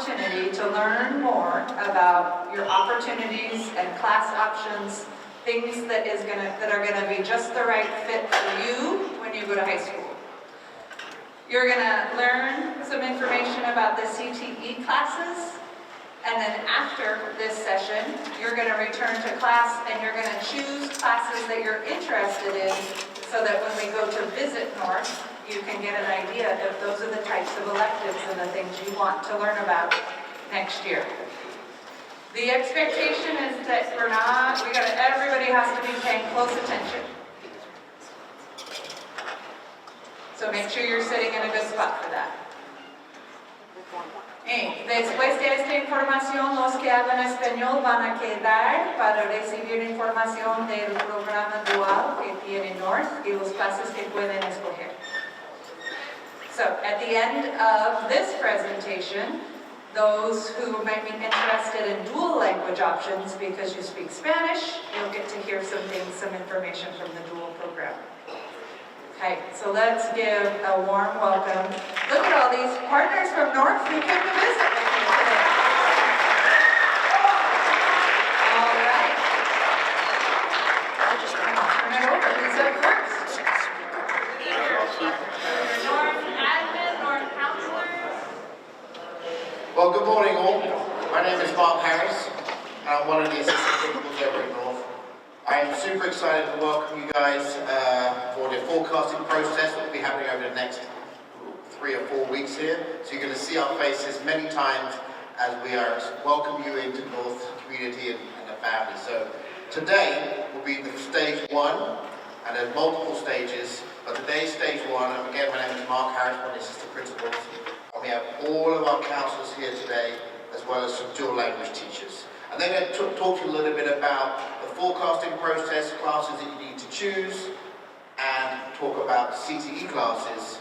opportunity to learn more about your opportunities and class options, things that are gonna be just the right fit for you when you go to high school. You're gonna learn some information about the CTE classes, and then after this session, you're gonna return to class and you're gonna choose classes that you're interested in so that when we go to visit North, you can get an idea if those are the types of electives and the things you want to learn about next year. The expectation is that everybody has to be paying close attention. So make sure you're sitting in a good spot for that. Después de esta información, los que hablan español van a quedar para recibir información del programa dual que tiene North y los clases que pueden escoger. So, at the end of this presentation, those who might be interested in dual language options because you speak Spanish, you'll get to hear some information from the dual program. Okay, so let's give a warm welcome. Look at all these partners from North who came to visit with me today. All right. I'll just turn it over. Who's up first? North admin, North counselors. Well, good morning all. My name is Parrish, and I'm one of the assistant principals over at North. I am super excited to welcome you guys for the forecasting process that will be happening over the next 3 or 4 weeks here. So you're going to see our faces many times as we are welcome you into North community and the family. So today will be the stage 1, and there's multiple stages, but today's stage 1, and again my name is Parrish, one of the assistant principals, and we have all of our counsellors here today, as well as some dual language teachers. And they're going to talk to you a little bit about the forecasting process, classes that you need to choose, and talk about CTE classes,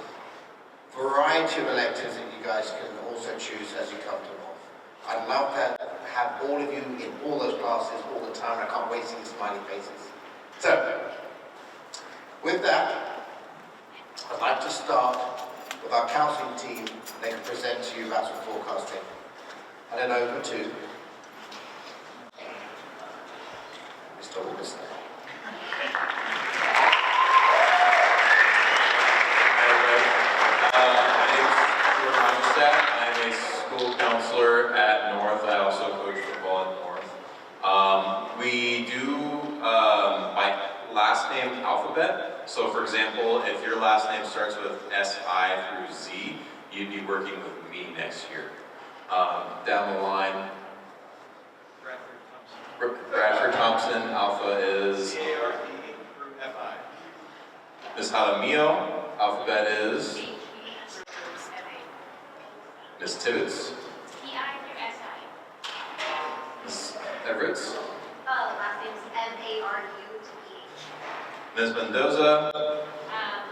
variety of electives that you guys can also choose as you come to North. I'd love to have all of you in all those classes all the time. I can't wait to see the smiley faces. So, with that, I'd like to start with our counselling team. They can present to you about some forecasting. And then over to Mr. August. I'm a school counselor at North. I also coach football at North. We do by last name alphabet. So for example, if your last name starts with S-I through Z, you'd be working with me next year. Down the line, Bradford Thompson, alpha is A-R-P through F-I. Ms. Jaramillo, alphabet is Ms. Tibbetts, T-I through S-I. Ms. Everett, Last name's M-A-R-U-T-H. Ms. Mendoza,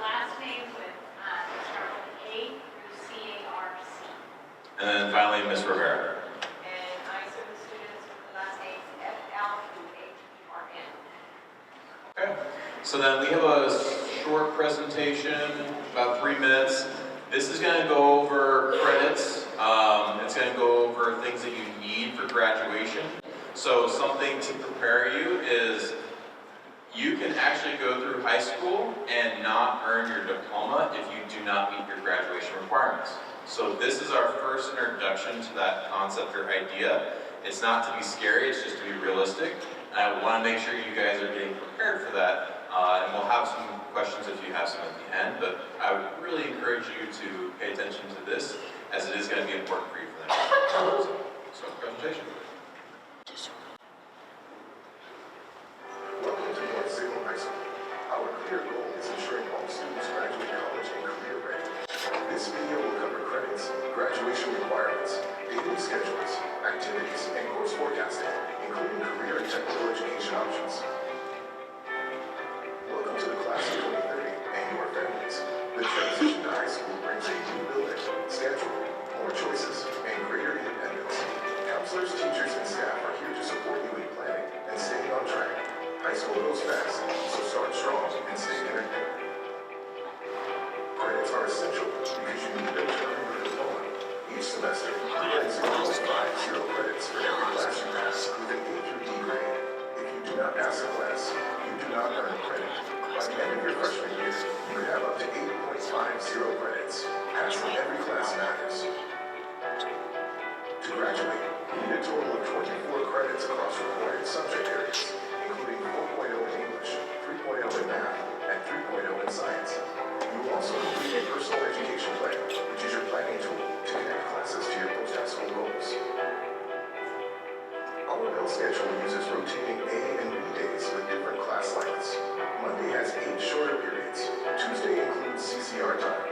Last name with start with A through C-A-R-C. and then finally Ms. Rivera. And I serve the students with the last name F-L-U-H-E-R-N. Okay. So then we have a short presentation, about 3 minutes. This is going to go over credits. It's going to go over things that you need for graduation. So something to prepare you is you can actually go through high school and not earn your diploma if you do not meet your graduation requirements. So this is our first introduction to that concept or idea. It's not to be scary, it's just to be realistic. And I want to make sure you guys are getting prepared for that. And we'll have some questions if you have some at the end, but I would really encourage you to pay attention to this, as it is going to be important for you for the next year. So, presentation. Welcome to North Salem High School. Our clear goal is ensuring all students graduate college and career ready. This video will cover credits, graduation requirements, daily schedules, activities, and course forecasting, including career and technical education options. Welcome to the class of 2030 and your families. The transition to high school brings a new building, schedule, more choices, and greater independence. Counselors, teachers, and staff are here to support you in planning and staying on track. High school goes fast, so start strong and stay connected. Credits are essential because you need them to earn your diploma. Each semester, credits are To graduate, you need a total of 24 credits across required subject areas, including 4.0 in English, 3.0 in math, and 3.0 in science. You will also complete a personal education plan, which is your planning tool to connect classes to your post-high school goals. Our bell schedule uses rotating A and B days with different class lengths. Monday has 8 shorter periods. Tuesday includes CCR time.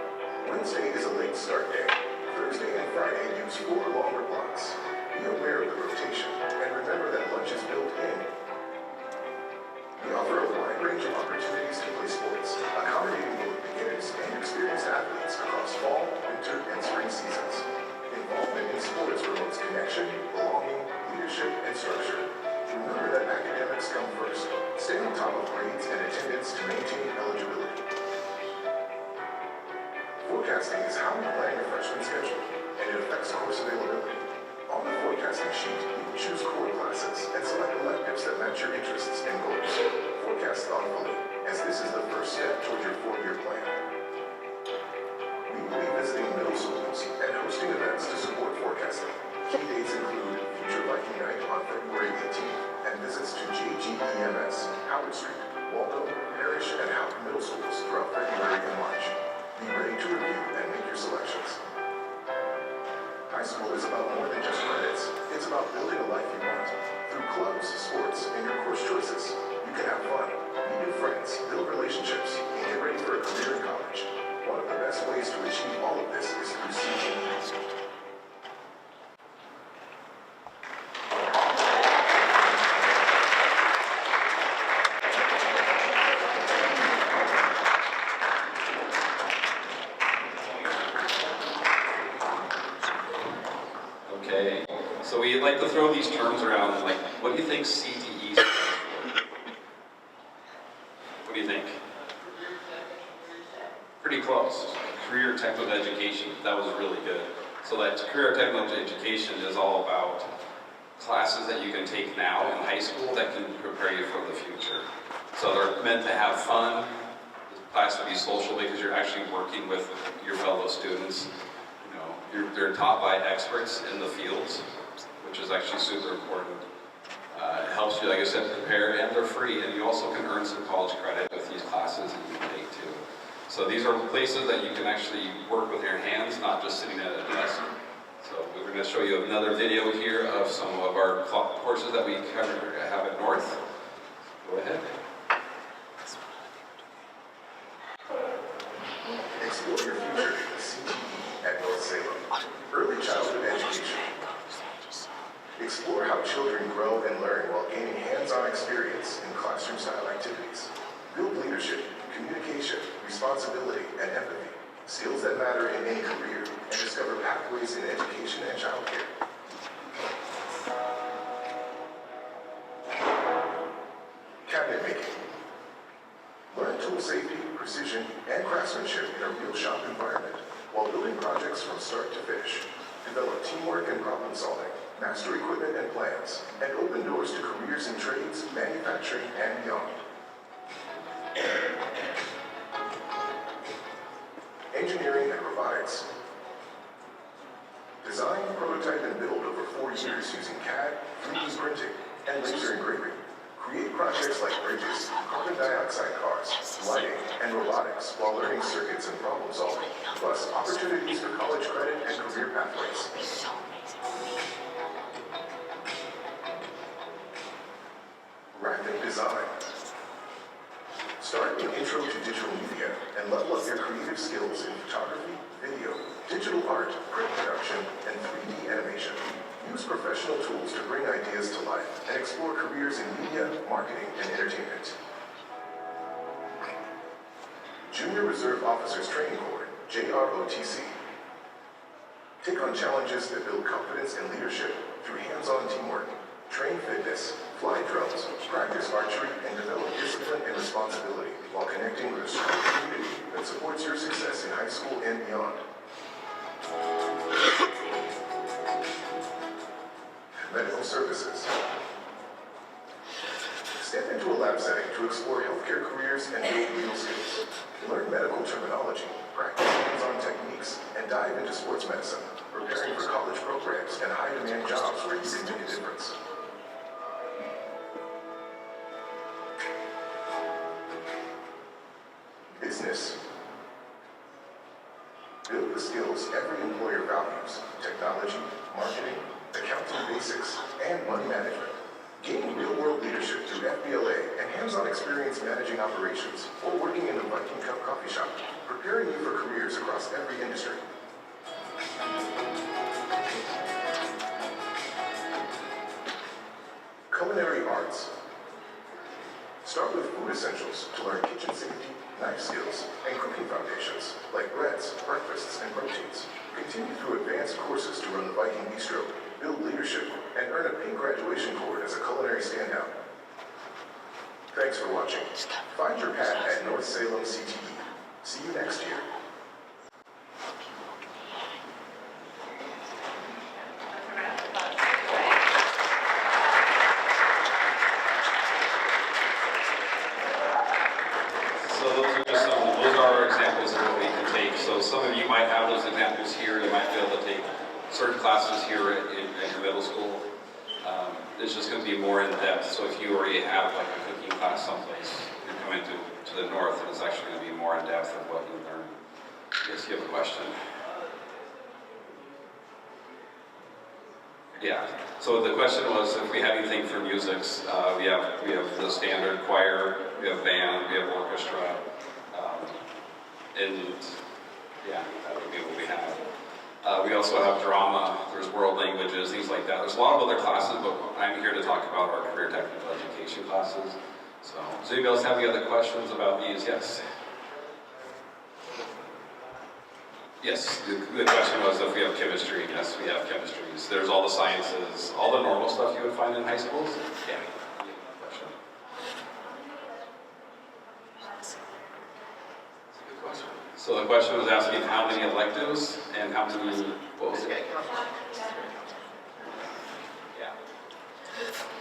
Wednesday is a late start day. Thursday and Friday use 4 longer blocks. Be aware of the rotation, and remember that lunch is built in. We offer a wide range of opportunities to play sports, accommodating both beginners and experienced athletes across fall, winter, and spring seasons. Involvement in sports promotes connection, belonging, leadership, and structure. Remember that academics come first. Stay on top of grades and attendance to maintain eligibility. Forecasting is how we plan your freshman schedule, and it affects course availability. On the forecasting sheet, you can choose core classes and select electives that match your interests and goals. Forecast thoughtfully, as this is the first step toward your 4-year plan. We will be visiting middle schools and hosting events to support forecasting. Key dates include Future Viking Night on February 18th and visits to JGEMS, Howard Street, Waldo, Parrish, and Howard Middle Schools throughout February and March. Be ready to review and make your selections. High school is about more than just credits. It's about building a life you want. Through clubs, sports, and your course choices, you can have fun, meet new friends, build relationships, and get ready for a career in college. One of the best ways to achieve all of this is through CTE. Okay, so we like to throw these terms around, like, what do you think CTE stands for? What do you think? Pretty close. Career Technical Education. That was really good. So that Career Technical Education is all about classes that you can take now in high school that can prepare you for the future. So they're meant to have fun. The class to be social because you're actually working with your fellow students. They're taught by experts in the fields, which is actually super important. It helps you, like I said, prepare, and they're free, and you also can earn some college credit with these classes that you can take too. So these are places that you can actually work with your hands, not just sitting at a desk. So we're going to show you another video here of some of our courses that we have at North. Go ahead. Explore your future with CTE at North Salem. Early childhood education. Explore how children grow and learn while gaining hands-on experience in classroom-style activities. Build leadership, communication, responsibility, and empathy, skills that matter in any career, and discover pathways in education and childcare. Cabinet making. Learn tool safety, precision, and craftsmanship in a real shop environment while building projects from start to finish. Develop teamwork and problem solving, master equipment and plans, and open doors to careers in trades, manufacturing, and beyond. Engineering and robotics. Design, prototype, and build over 4 years using CAD, 3D printing, and laser engraving. Create projects like bridges, carbon dioxide cars, lighting, and robotics while learning circuits and problem solving, plus opportunities for college credit and career pathways. Graphic design. Start with Intro to Digital Media and level up your creative skills in photography, video, digital art, print production, and 3D animation. Use professional tools to bring ideas to life and explore careers in media, marketing, and entertainment. Junior Reserve Officers Training Corps, JROTC. Take on challenges that build confidence and leadership through hands-on teamwork. Train fitness, fly drones, practice archery, and develop discipline and responsibility while connecting with a strong community that supports your success in high school and beyond. Medical services. Step into a lab setting to explore healthcare careers and build real skills. Learn medical terminology, practice hands-on techniques, and dive into sports medicine. preparing for college programs and high-demand jobs where you can make a difference. Business. Build the skills every employer values: technology, marketing, accounting basics, and money management. Gain real-world leadership through FBLA and hands-on experience managing operations or working in a Viking Cup coffee shop, preparing you for careers across every industry. Culinary arts. Start with food essentials to learn kitchen safety, knife skills, and cooking foundations like breads, breakfasts, and proteins. Continue through advanced courses to run the Viking Bistro, build leadership, and earn a pay graduation cord as a culinary standout. Thanks for watching. Find your path at North Salem CTE. See you next year. Those are our examples of what we can take. So some of you might have those examples here. You might be able to take certain classes here in your middle school. It's just going to be more in depth. So if you already have like a cooking class someplace, you're coming to the north, and it's actually going to be more in depth of what you learn. Yes, you have a question? Yeah. So the question was if we have anything for musics. We have the standard choir, we have band, we have orchestra, and yeah, that would be what we have. We also have drama. There's world languages, things like that. There's a lot of other classes, but I'm here to talk about our career technical education classes. So, does anybody else have any other questions about these? Yes. Yes, the question was if we have chemistry. Yes, we have chemistries. There's all the sciences, all the normal stuff you would find in high schools. Yeah. Question. That's a good question. So the question was asking how many electives and how many, what was it? Yeah.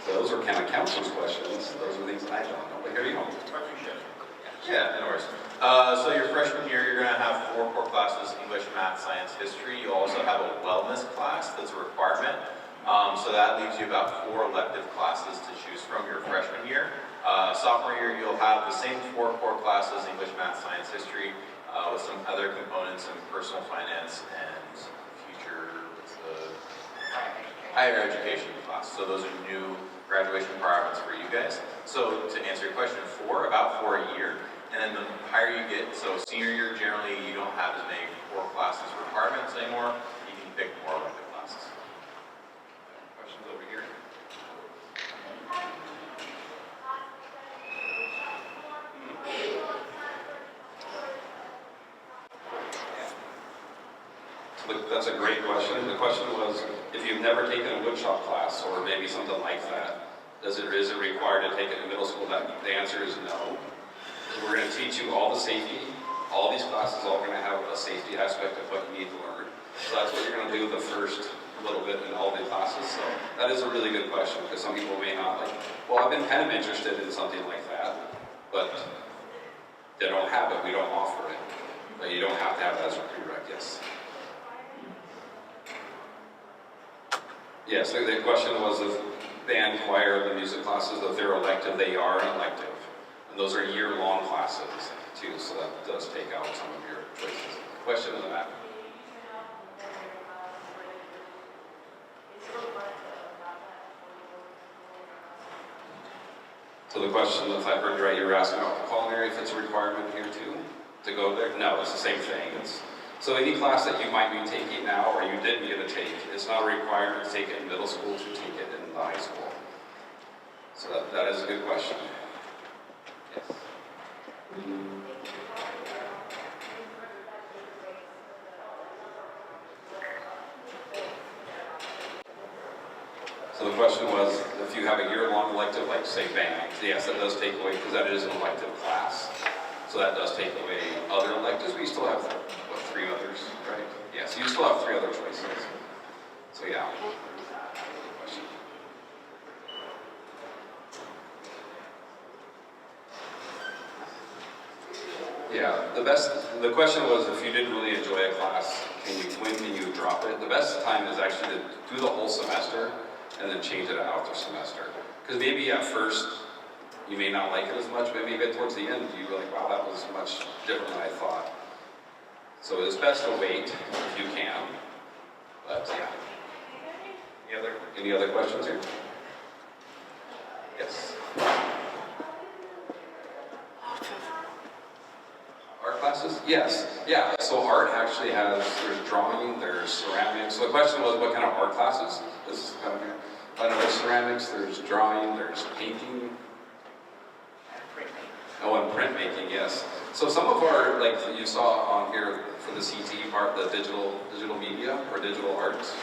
So those are kind of counselor's questions. Those are things that I don't know. But here you go. Yeah, no worries. So your freshman year, you're going to have 4 core classes: English, Math, Science, History. You also have a wellness class that's a requirement. So that leaves you about 4 elective classes to choose from your freshman year. Sophomore year, you'll have the same 4 core classes: English, Math, Science, History, with some other components in personal finance and future, higher education class. So those are new graduation requirements for you guys. So to answer your question, about 4 a year. And then the higher you get, so senior year, generally you don't have as many core classes requirements anymore. You can pick more elective classes. Questions over here? So that's a great question. The question was, if you've never taken a woodshop class or maybe something like that, is it required to take it in middle school? The answer is no. So we're going to teach you all the safety. All these classes are going to have a safety aspect of what you need to learn. So that's what you're going to do the first little bit in all the classes. So that is a really good question because some people may not like, well, I've been kind of interested in something like that, but they don't have it. We don't offer it. But you don't have to have that as a prereq, yes. Yes, the question was if band, choir, the music classes, if they're elective, they are an elective. And those are year-long classes, too, so that does take out some of your choices. Question in the back. So the question, if I heard you right, you were asking about the culinary, if it's a requirement here, too, to go there? No, it's the same thing. So any class that you might be taking now or you didn't get to take, it's not a requirement to take it in middle school to take it in the high school. So that is a good question. Yes. So the question was, if you have a year-long elective, like say band, yes, that does take away, because that is an elective class. So that does take away other electives, but you still have, what, 3 others, right? Yeah, so you still have 3 other choices. So yeah. Question. Yeah, the question was if you didn't really enjoy a class, when can you drop it? The best time is actually to do the whole semester and then change it out after semester. Because maybe at first you may not like it as much, but maybe towards the end you're like, wow, that was much different than I thought. So it's best to wait if you can. But yeah. Any other questions here? Yes. Art classes? Yes. Yeah, so art actually there's drawing, there's ceramics. So the question was what kind of art classes? This is kind of here. There's ceramics, there's drawing, there's painting. Oh, and printmaking, yes. So some of our, like you saw on here for the CTE part, the digital media or digital arts,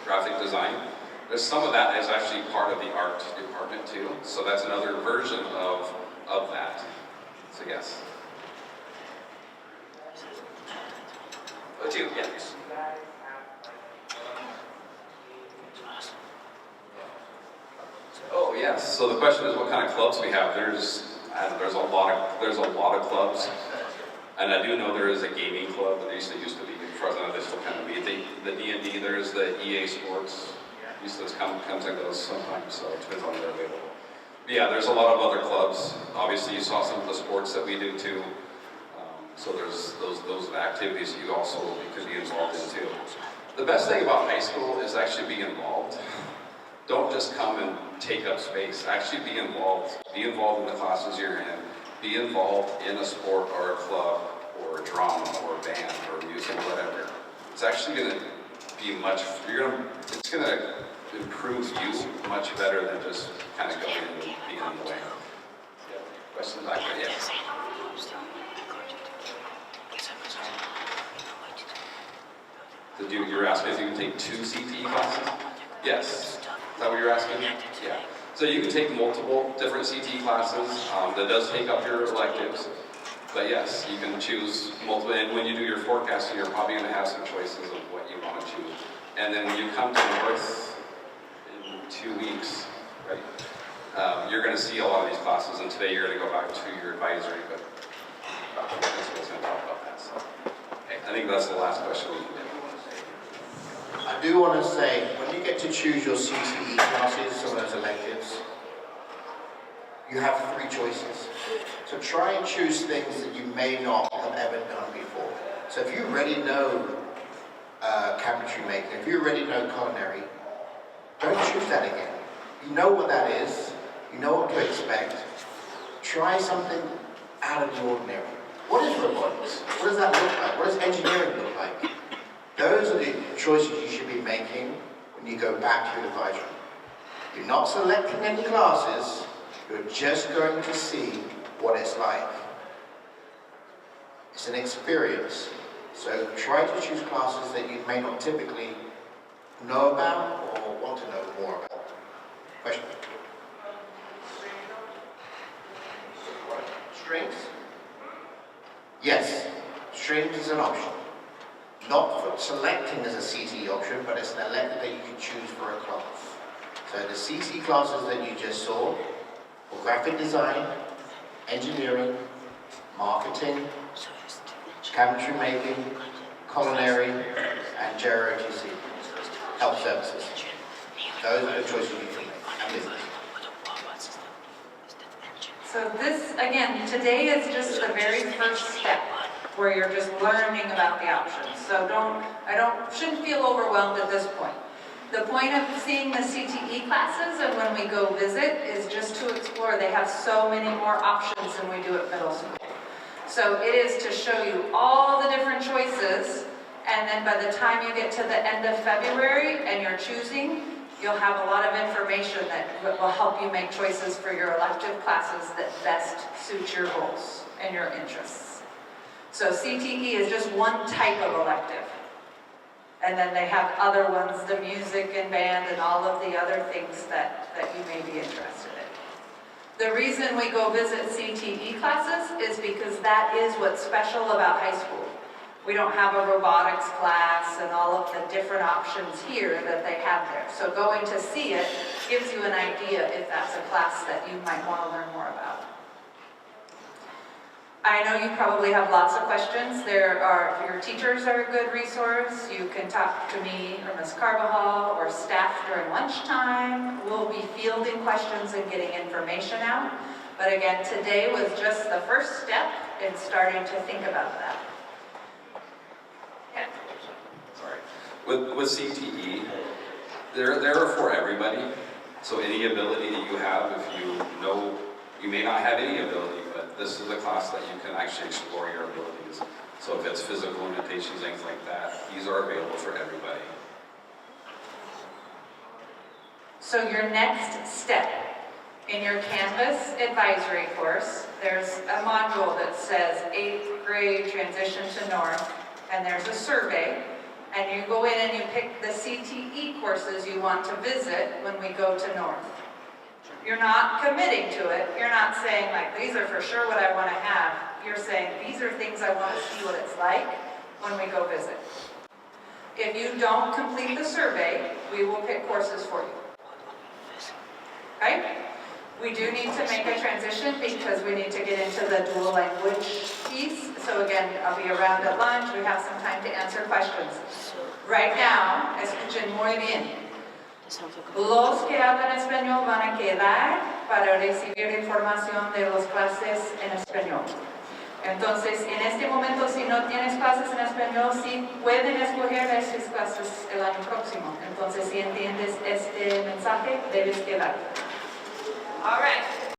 graphic design, there's some of that is actually part of the art department too. So that's another version of that. So yes. Oh, two, yeah. Oh yes. So the question is what kind of clubs we have. There's a lot of clubs, and I do know there is a gaming club. There used to be, as far as I know, they still kind of be. The D&D. There's the EA Sports. Used to comes and goes sometimes, so it depends on when they're available. But yeah, there's a lot of other clubs. Obviously, you saw some of the sports that we do too. So there's those activities you also could be involved in too. The best thing about high school is actually be involved. Don't just come and take up space. Actually be involved. Be involved in the classes you're in. Be involved in a sport or a club or a drama or a band or music, whatever. It's actually going to be it's going to improve you much better than just kind of going and being in the way. Yeah. Questions back there? Yes. You were asking if you can take 2 CTE classes? Yes. Is that what you're asking? Yeah. So you can take multiple different CTE classes. That does take up your electives. But yes, you can choose multiple. And when you do your forecasting, you're probably going to have some choices of what you want to choose. And then when you come to North in 2 weeks, right, you're going to see a lot of these classes. And today you're going to go back to your advisory, but Dr. Principal's going to talk about that. So, okay, I think that's the last question we can do. I do want to say, when you get to choose your CTE classes, some of those electives, you have 3 choices. So try and choose things that you may not have ever done before. So if you already know cabinetry making, if you already know culinary, don't choose that again. You know what that is, you know what to expect. Try something out of the ordinary. What is robotics? What does that look like? What does engineering look like? Those are the choices you should be making when you go back to your advisory. You're not selecting any classes, you're just going to see what it's like. It's an experience. So try to choose classes that you may not typically know about or want to know more about. Question? Strings? Yes, strings is an option. Not for selecting as a CTE option, but it's an elective that you can choose for a class. So the CTE classes that you just saw were graphic design, engineering, marketing, cabinetry making, culinary, and JROTC, health services. Those are the choices you can make, and business. So this, again, today is just the very first step where you're just learning about the options. So shouldn't feel overwhelmed at this point. The point of seeing the CTE classes and when we go visit is just to explore. They have so many more options than we do at middle school. So it is to show you all the different choices, and then by the time you get to the end of February and you're choosing, you'll have a lot of information that will help you make choices for your elective classes that best suit your goals and your interests. So CTE is just one type of elective. And then they have other ones, the music and band and all of the other things that you may be interested in. The reason we go visit CTE classes is because that is what's special about high school. We don't have a robotics class and all of the different options here that they have there. So going to see it gives you an idea if that's a class that you might want to learn more about. I know you probably have lots of questions. Your teachers are a good resource. You can talk to me or Ms. Carbajal or staff during lunchtime. We'll be fielding questions and getting information out. But again, today was just the first step in starting to think about that. Yeah. Sorry. With CTE, they're for everybody. So any ability that you have, if you know, you may not have any ability, but this is a class that you can actually explore your abilities. So if it's physical limitations, things like that, these are available for everybody. So your next step in your Canvas advisory course, there's a module that says 8th grade transition to North, and there's a survey, and you go in and you pick the CTE courses you want to visit when we go to North. You're not committing to it. You're not saying like, these are for sure what I want to have. You're saying, these are things I want to see what it's like when we go visit. If you don't complete the survey, we will pick courses for you. Okay? We do need to make a transition because we need to get into the dual language piece. So again, I'll be around at lunch. We have some time to answer questions. Right now, escuchen muy bien. Los que hablan español van a quedar para recibir información de las clases en español. Entonces, en este momento, si no tienes clases en español, sí pueden escoger estas clases el año próximo. Entonces, si entiendes este mensaje, debes quedar. All right.